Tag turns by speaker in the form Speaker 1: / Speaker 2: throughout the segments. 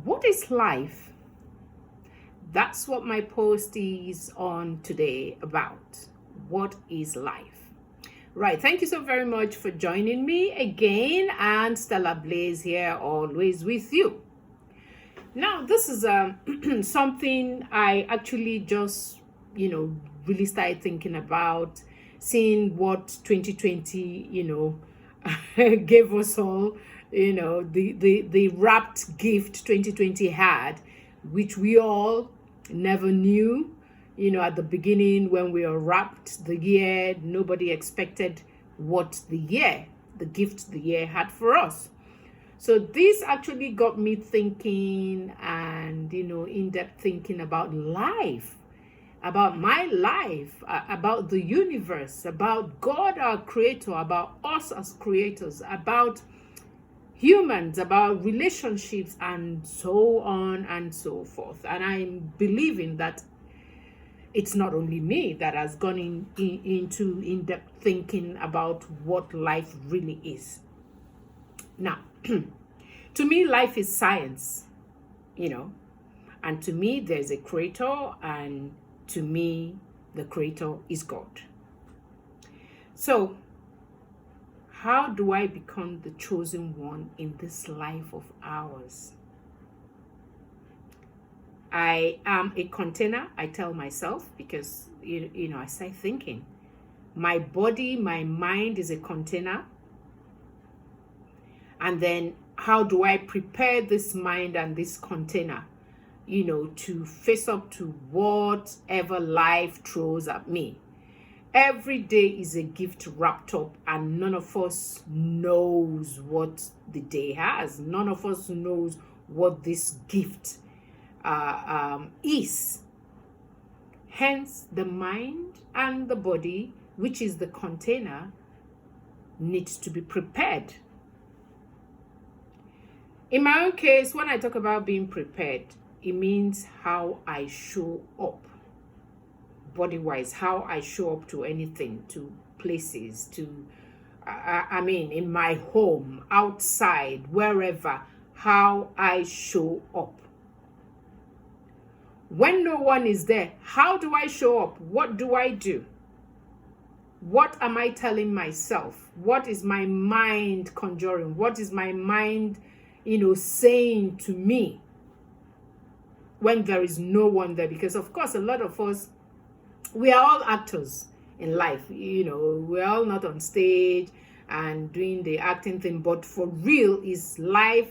Speaker 1: What is life? That's what my post is on today about. What is life? Right. Thank you so very much for joining me again. And Stella Blaze here, always with you. Now, this is something I actually just, really started thinking about, seeing what 2020, gave us all, the wrapped gift 2020 had, which we all never knew. At the beginning when we unwrapped the year, nobody expected what the gift the year had for us. So this actually got me thinking and, in-depth thinking about life, about my life, about the universe, about God, our creator, about us as creators, about humans, about relationships, and so on and so forth. And I'm believing that it's not only me that has gone into in-depth thinking about what life really is. Now, to me, life is science, and to me, there's a creator, and to me, the creator is God. So, how do I become the chosen one in this life of ours? I am a container, I tell myself, because, I start thinking. My body, my mind is a container. And then how do I prepare this mind and this container, to face up to whatever life throws at me? Every day is a gift wrapped up, and none of us knows what the day has. None of us knows what this gift is. Hence, the mind and the body, which is the container, needs to be prepared. In my own case, when I talk about being prepared, it means how I show up body-wise, how I show up to anything, to places, in my home, outside, wherever, how I show up. When no one is there, how do I show up? What do I do? What am I telling myself? What is my mind conjuring? What is my mind saying to me when there is no one there? Because of course, a lot of us, we are all actors in life. We're all not on stage and doing the acting thing, but for real is life.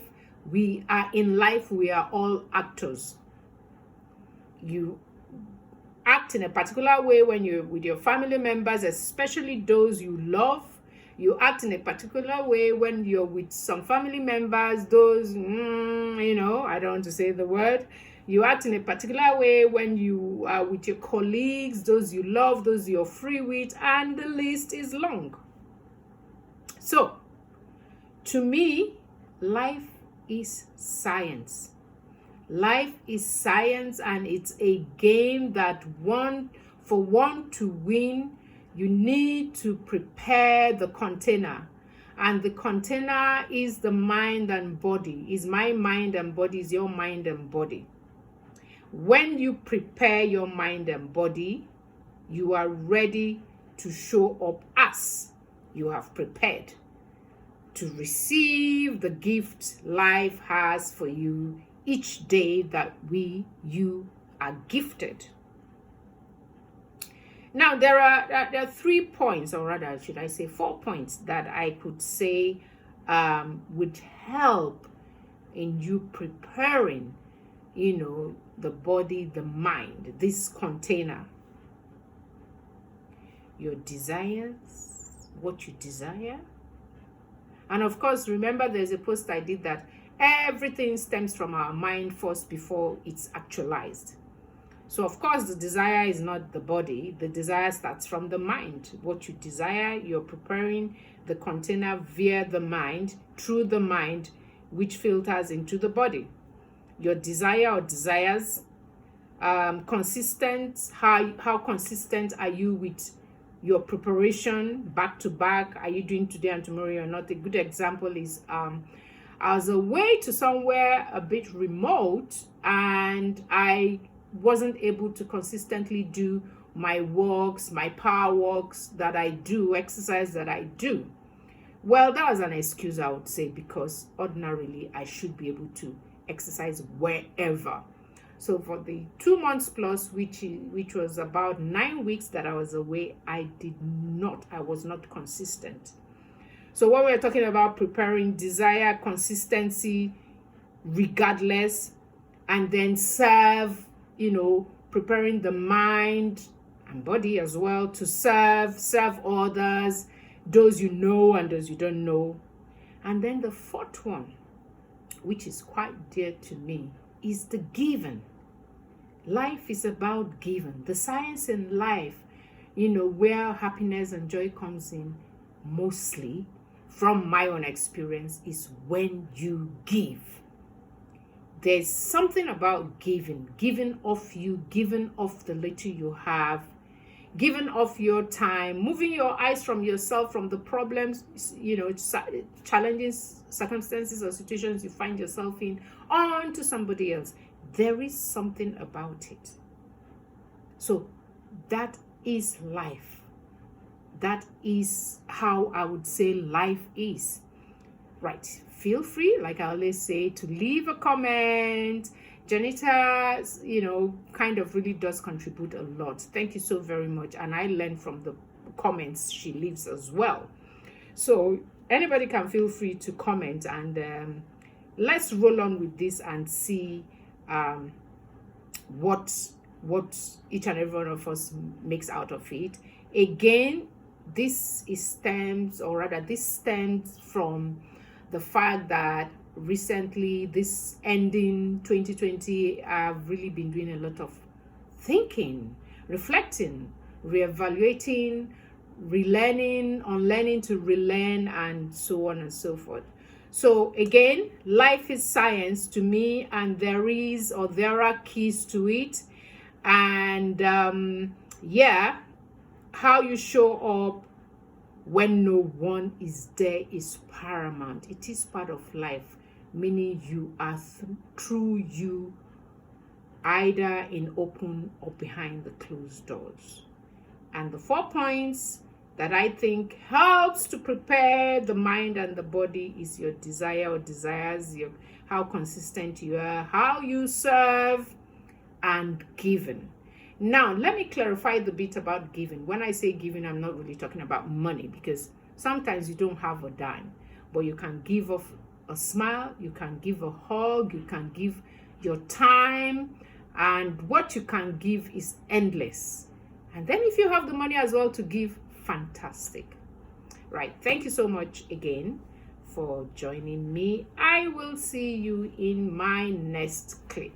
Speaker 1: We are in life. We are all actors. You act in a particular way when you're with your family members, especially those you love. You act in a particular way when you're with some family members, those, I don't want to say the word. You act in a particular way when you are with your colleagues, those you love, those you're free with, and the list is long. So, to me, life is science. Life is science, and it's a game that for one to win, you need to prepare the container. And the container is the mind and body. Is my mind and body, is your mind and body. When you prepare your mind and body, you are ready to show up as you have prepared to receive the gift life has for you each day that you are gifted. Now, there are 3 points, or rather, should I say 4 points, that I could say would help in you preparing, the body, the mind, this container. Your desires, what you desire. And of course, remember, there's a post I did that everything stems from our mind first before it's actualized. So, of course, the desire is not the body. The desire starts from the mind. What you desire, you're preparing the container via the mind, through the mind, which filters into the body. Your desire or desires, consistent, how consistent are you with your preparation back to back? Are you doing today and tomorrow or not? A good example is I was away to somewhere a bit remote, and I wasn't able to consistently do my walks, my power walks that I do, exercise that I do. Well, that was an excuse, I would say, because ordinarily I should be able to exercise wherever. So for the 2 months plus, which was about 9 weeks that I was away, I was not consistent. So when we're talking about preparing, desire consistency regardless, and then serve, preparing the mind and body as well to serve others, those you know and those you don't know. And then the fourth one, which is quite dear to me, is the giving. Life is about giving. The science in life, where happiness and joy comes in mostly, from my own experience, is when you give. There's something about giving of you, giving of the little you have, giving of your time, moving your eyes from yourself, from the problems, challenging circumstances or situations you find yourself in, on to somebody else. There is something about it. So that is life. That is how I would say life is. Right. Feel free, like I always say, to leave a comment. Janita, kind of really does contribute a lot. Thank you so very much. And I learn from the comments she leaves as well. So anybody can feel free to comment, and let's roll on with this and see what each and every one of us makes out of it. Again, this stems from the fact that recently, this ending 2020, I've really been doing a lot of thinking, reflecting, reevaluating, relearning, unlearning to relearn, and so on and so forth. So again, life is science to me, and there are keys to it. And how you show up when no one is there is paramount. It is part of life, meaning you are through you, either in open or behind the closed doors. And the 4 points that I think helps to prepare the mind and the body is your desire or desires, how consistent you are, how you serve, and giving. Now, let me clarify the bit about giving. When I say giving, I'm not really talking about money, because sometimes you don't have a dime, but you can give off a smile, you can give a hug, you can give your time, and what you can give is endless. And then if you have the money as well to give, fantastic. Right. Thank you so much again for joining me. I will see you in my next clip.